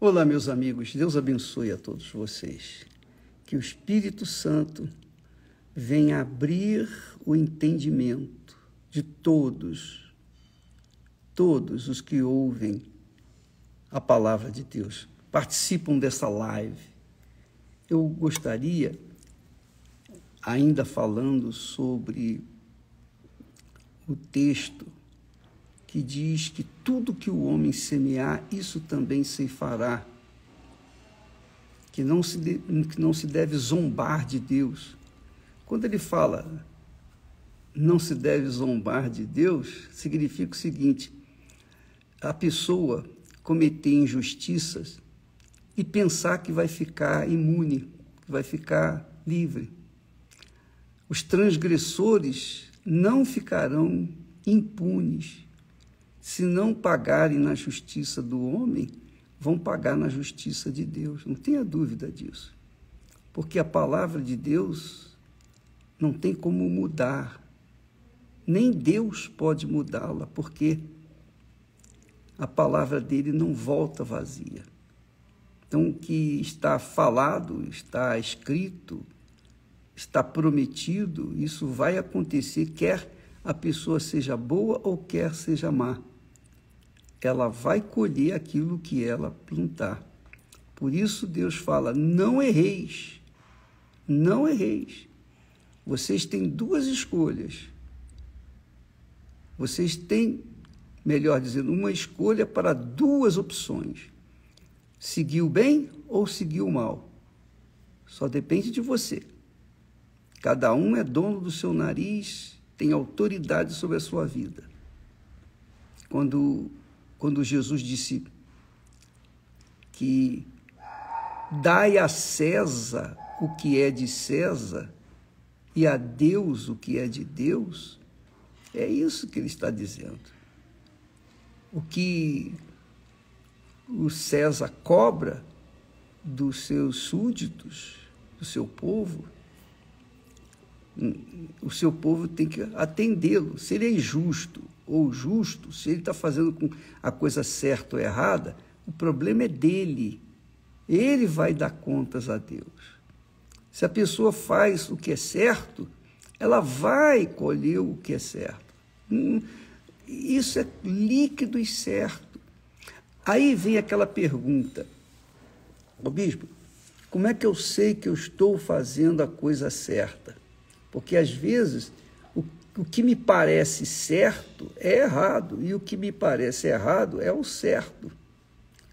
Olá, meus amigos, Deus abençoe a todos vocês. Que o Espírito Santo venha abrir o entendimento de todos os que ouvem a palavra de Deus, participam dessa live. Eu gostaria, ainda falando sobre o texto que diz que tudo que o homem semear, isso também ceifará, que não se deve zombar de Deus. Quando ele fala não se deve zombar de Deus, significa o seguinte: a pessoa cometer injustiças e pensar que vai ficar imune, que vai ficar livre. Os transgressores não ficarão impunes. Se não pagarem na justiça do homem, vão pagar na justiça de Deus. Não tenha dúvida disso. Porque a palavra de Deus não tem como mudar. Nem Deus pode mudá-la, porque a palavra dele não volta vazia. Então, o que está falado, está escrito, está prometido, isso vai acontecer, quer a pessoa seja boa ou quer seja má. Ela vai colher aquilo que ela plantar. Por isso Deus fala, não erreis, não erreis. Vocês têm duas escolhas. Vocês têm, melhor dizendo, uma escolha para duas opções. Seguir o bem ou seguir o mal. Só depende de você. Cada um é dono do seu nariz, tem autoridade sobre a sua vida. Quando Jesus disse que dai a César o que é de César e a Deus o que é de Deus, é isso que ele está dizendo. O que o César cobra dos seus súditos, do seu povo, o seu povo tem que atendê-lo. Se ele é injusto ou justo, se ele está fazendo a coisa certa ou errada, o problema é dele. Ele vai dar contas a Deus. Se a pessoa faz o que é certo, ela vai colher o que é certo. Isso é líquido e certo. Aí vem aquela pergunta: ô bispo, como é que eu sei que eu estou fazendo a coisa certa? Porque, às vezes, o que me parece certo é errado, e o que me parece errado é o certo.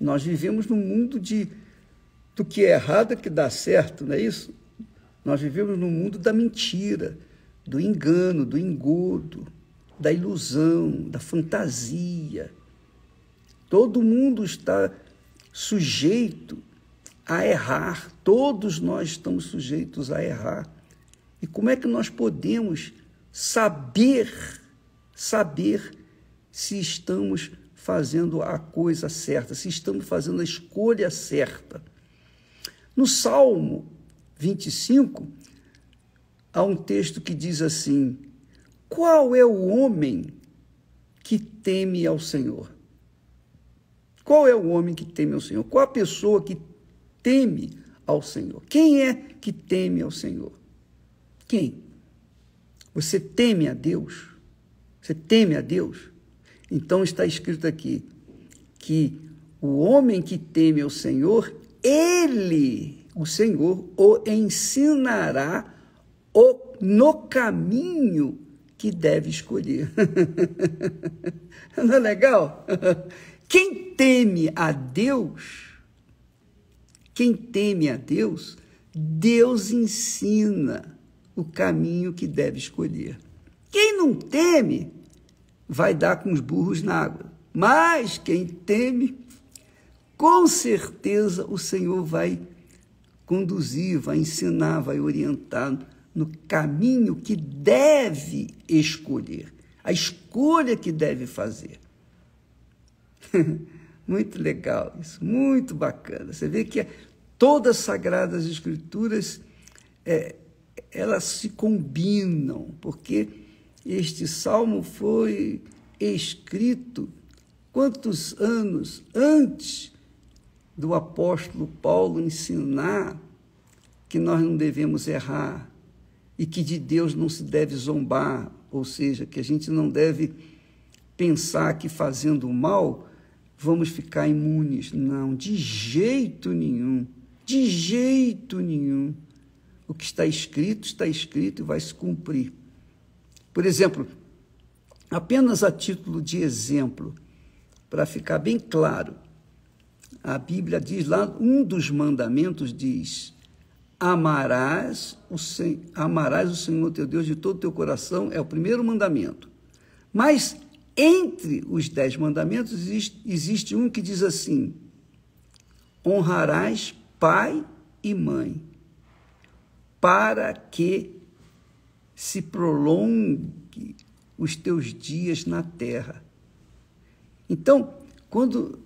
Nós vivemos num mundo do que é errado é que dá certo, não é isso? Nós vivemos num mundo da mentira, do engano, do engodo, da ilusão, da fantasia. Todo mundo está sujeito a errar, todos nós estamos sujeitos a errar. E como é que nós podemos saber se estamos fazendo a coisa certa, se estamos fazendo a escolha certa? No Salmo 25, há um texto que diz assim: qual é o homem que teme ao Senhor? Qual é o homem que teme ao Senhor? Qual a pessoa que teme ao Senhor? Quem é que teme ao Senhor? Quem? Você teme a Deus? Você teme a Deus? Então está escrito aqui que o homem que teme ao Senhor, ele, o Senhor, o ensinará no caminho que deve escolher. Não é legal? Quem teme a Deus, Deus ensina o caminho que deve escolher. Quem não teme, vai dar com os burros na água. Mas quem teme, com certeza o Senhor vai conduzir, vai ensinar, vai orientar no caminho que deve escolher, a escolha que deve fazer. Muito legal isso, muito bacana. Você vê que todas as Sagradas Escrituras, elas se combinam, porque este salmo foi escrito quantos anos antes do apóstolo Paulo ensinar que nós não devemos errar e que de Deus não se deve zombar, ou seja, que a gente não deve pensar que fazendo o mal vamos ficar imunes. Não, de jeito nenhum, de jeito nenhum. O que está escrito e vai se cumprir. Por exemplo, apenas a título de exemplo, para ficar bem claro, a Bíblia diz lá, um dos mandamentos diz: amarás o Senhor teu Deus de todo o teu coração, é o primeiro mandamento. Mas entre os 10 mandamentos existe um que diz assim: honrarás pai e mãe, para que se prolongue os teus dias na terra. Então, quando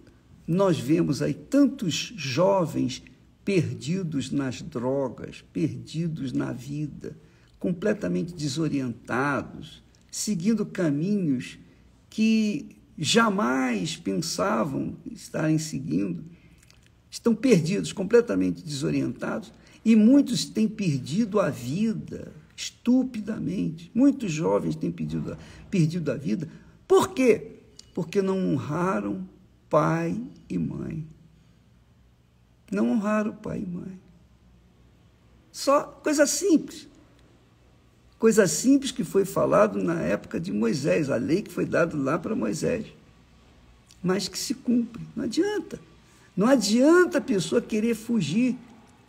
nós vemos aí tantos jovens perdidos nas drogas, perdidos na vida, completamente desorientados, seguindo caminhos que jamais pensavam estarem seguindo, estão perdidos, completamente desorientados, e muitos têm perdido a vida estupidamente. Muitos jovens têm perdido a vida. Por quê? Porque não honraram pai e mãe. Não honraram pai e mãe. Só coisa simples. Coisa simples que foi falado na época de Moisés, a lei que foi dada lá para Moisés. Mas que se cumpre. Não adianta. Não adianta a pessoa querer fugir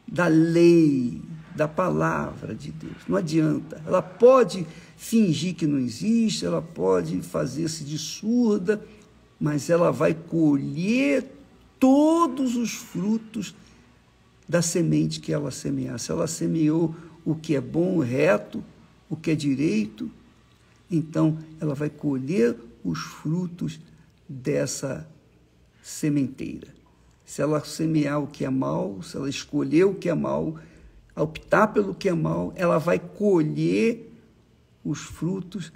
da lei, da palavra de Deus. Não adianta. Ela pode fingir que não existe, ela pode fazer-se de surda, mas ela vai colher todos os frutos da semente que ela semear. Se ela semeou o que é bom, reto, o que é direito, então ela vai colher os frutos dessa sementeira. Se ela semear o que é mal, se ela escolher o que é mal, optar pelo que é mal, ela vai colher os frutos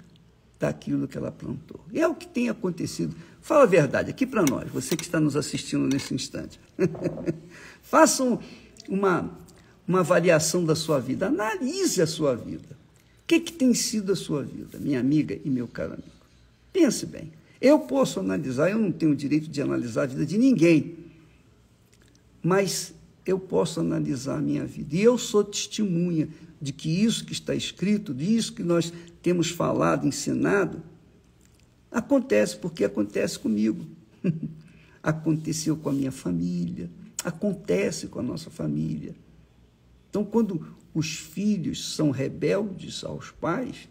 daquilo que ela plantou. E é o que tem acontecido. Fala a verdade aqui para nós, você que está nos assistindo nesse instante. Façam uma avaliação da sua vida, analise a sua vida. O que tem sido a sua vida, minha amiga e meu caro amigo? Pense bem. Eu posso analisar, eu não tenho o direito de analisar a vida de ninguém, mas eu posso analisar a minha vida. E eu sou testemunha de que isso que está escrito, disso que nós temos falado, ensinado, acontece, porque acontece comigo. Aconteceu com a minha família, acontece com a nossa família. Então, quando os filhos são rebeldes aos pais,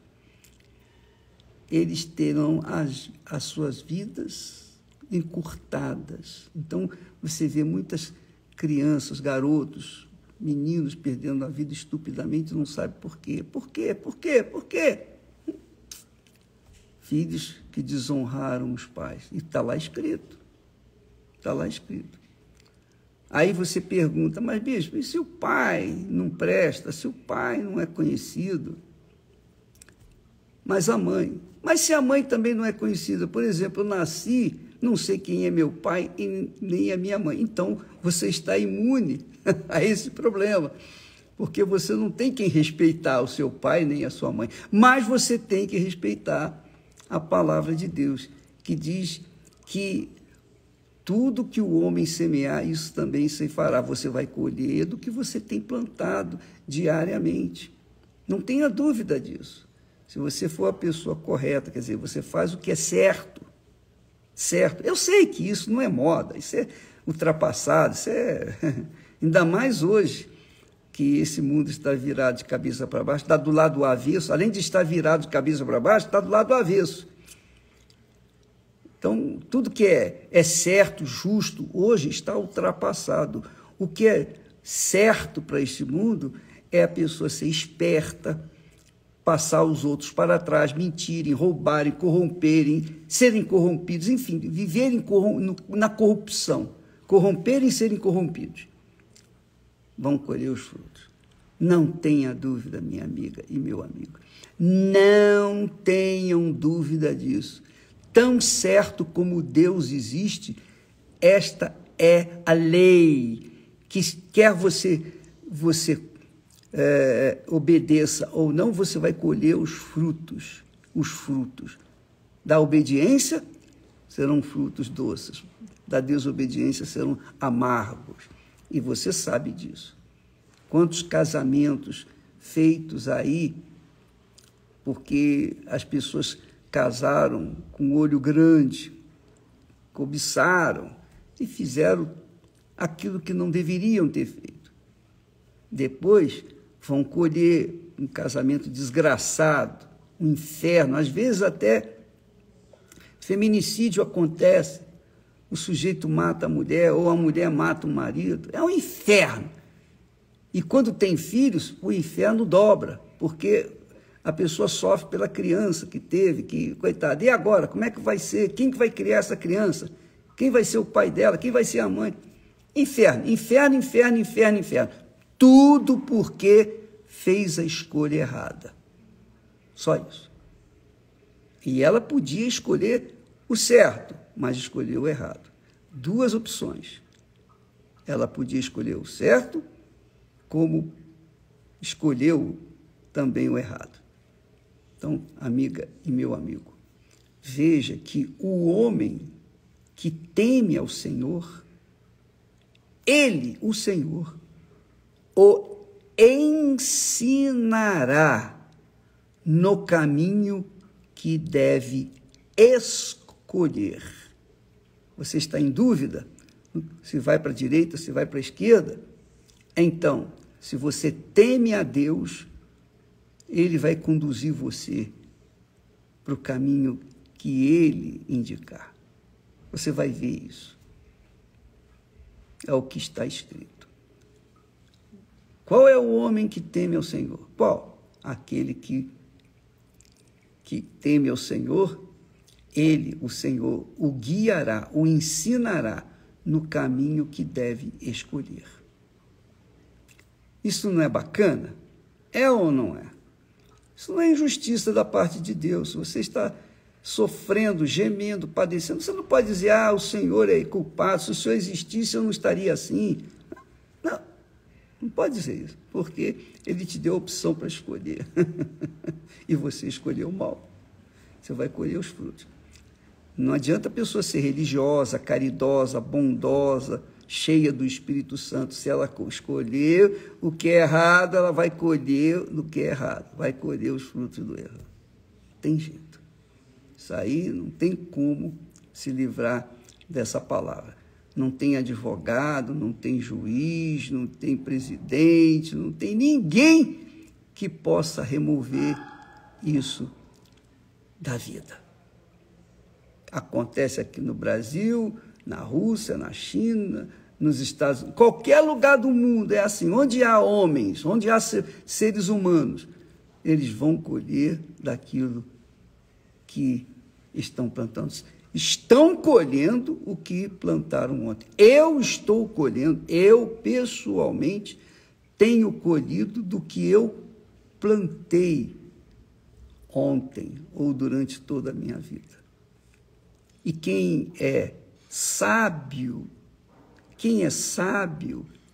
eles terão as suas vidas encurtadas. Então, você vê muitas crianças, garotos, meninos perdendo a vida estupidamente, não sabe por quê. Por quê? Por quê? Por quê? Filhos que desonraram os pais. E está lá escrito. Está lá escrito. Aí você pergunta, mas bispo, e se o pai não presta, se o pai não é conhecido? Mas a mãe? Mas se a mãe também não é conhecida? Por exemplo, eu nasci, não sei quem é meu pai e nem a minha mãe. Então, você está imune a esse problema, porque você não tem quem respeitar o seu pai nem a sua mãe, mas você tem que respeitar a palavra de Deus, que diz que tudo que o homem semear, isso também se fará. Você vai colher do que você tem plantado diariamente. Não tenha dúvida disso. Se você for a pessoa correta, quer dizer, você faz o que é certo. Certo. Eu sei que isso não é moda, isso é ultrapassado, isso é... Ainda mais hoje, que esse mundo está virado de cabeça para baixo, está do lado do avesso. Além de estar virado de cabeça para baixo, está do lado do avesso. Então, tudo que é certo, justo, hoje está ultrapassado. O que é certo para este mundo é a pessoa ser esperta, passar os outros para trás, mentirem, roubarem, corromperem, serem corrompidos, enfim, viverem na corrupção, corromperem e serem corrompidos. Vão colher os frutos. Não tenha dúvida, minha amiga e meu amigo. Não tenham dúvida disso. Tão certo como Deus existe, esta é a lei, que quer você obedeça ou não, você vai colher os frutos. Os frutos da obediência serão frutos doces, da desobediência serão amargos. E você sabe disso. Quantos casamentos feitos aí, porque as pessoas casaram com olho grande, cobiçaram e fizeram aquilo que não deveriam ter feito. Depois vão colher um casamento desgraçado, um inferno, às vezes até feminicídio acontece, o sujeito mata a mulher ou a mulher mata o marido, é um inferno. E quando tem filhos, o inferno dobra, porque a pessoa sofre pela criança que teve, que, coitada, e agora, como é que vai ser? Quem que vai criar essa criança? Quem vai ser o pai dela? Quem vai ser a mãe? Inferno, inferno, inferno, inferno, inferno. Tudo porque fez a escolha errada. Só isso. E ela podia escolher o certo, mas escolheu o errado. Duas opções. Ela podia escolher o certo, como escolheu também o errado. Então, amiga e meu amigo, veja que o homem que teme ao Senhor, ele, o Senhor, o ensinará no caminho que deve escolher. Você está em dúvida se vai para a direita, se vai para a esquerda? Então, se você teme a Deus, Ele vai conduzir você para o caminho que Ele indicar. Você vai ver isso. É o que está escrito. Qual é o homem que teme ao Senhor? Qual? Aquele que teme ao Senhor, Ele, o Senhor, o guiará, o ensinará no caminho que deve escolher. Isso não é bacana? É ou não é? Isso não é injustiça da parte de Deus. Você está sofrendo, gemendo, padecendo. Você não pode dizer, o Senhor é culpado. Se o Senhor existisse, eu não estaria assim. Não, não pode dizer isso, porque Ele te deu a opção para escolher. E você escolheu o mal. Você vai colher os frutos. Não adianta a pessoa ser religiosa, caridosa, bondosa, cheia do Espírito Santo. Se ela escolher o que é errado, ela vai colher o que é errado. Vai colher os frutos do erro. Tem jeito. Isso aí não tem como se livrar dessa palavra. Não tem advogado, não tem juiz, não tem presidente, não tem ninguém que possa remover isso da vida. Acontece aqui no Brasil, na Rússia, na China, nos Estados Unidos, qualquer lugar do mundo é assim. Onde há homens, onde há seres humanos, eles vão colher daquilo que estão plantando. Estão colhendo o que plantaram ontem. Eu estou colhendo, eu pessoalmente tenho colhido do que eu plantei ontem ou durante toda a minha vida. E quem é sábio,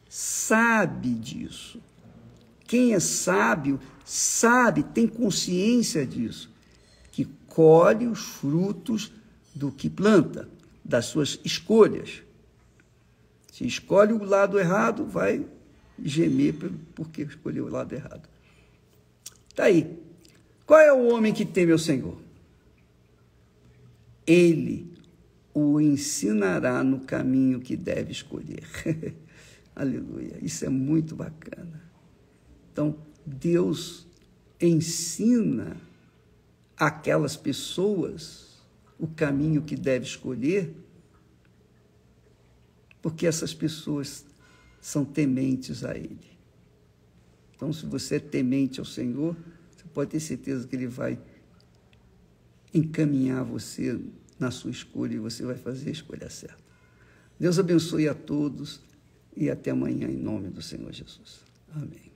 sabe disso. Quem é sábio, sabe, tem consciência disso, que colhe os frutos do que planta, das suas escolhas. Se escolhe o lado errado, vai gemer porque escolheu o lado errado. Está aí. Qual é o homem que teme ao Senhor? Ele o ensinará no caminho que deve escolher. Aleluia. Isso é muito bacana. Então, Deus ensina aquelas pessoas o caminho que deve escolher, porque essas pessoas são tementes a Ele. Então, se você é temente ao Senhor, você pode ter certeza que Ele vai encaminhar você na sua escolha e você vai fazer a escolha certa. Deus abençoe a todos e até amanhã em nome do Senhor Jesus. Amém.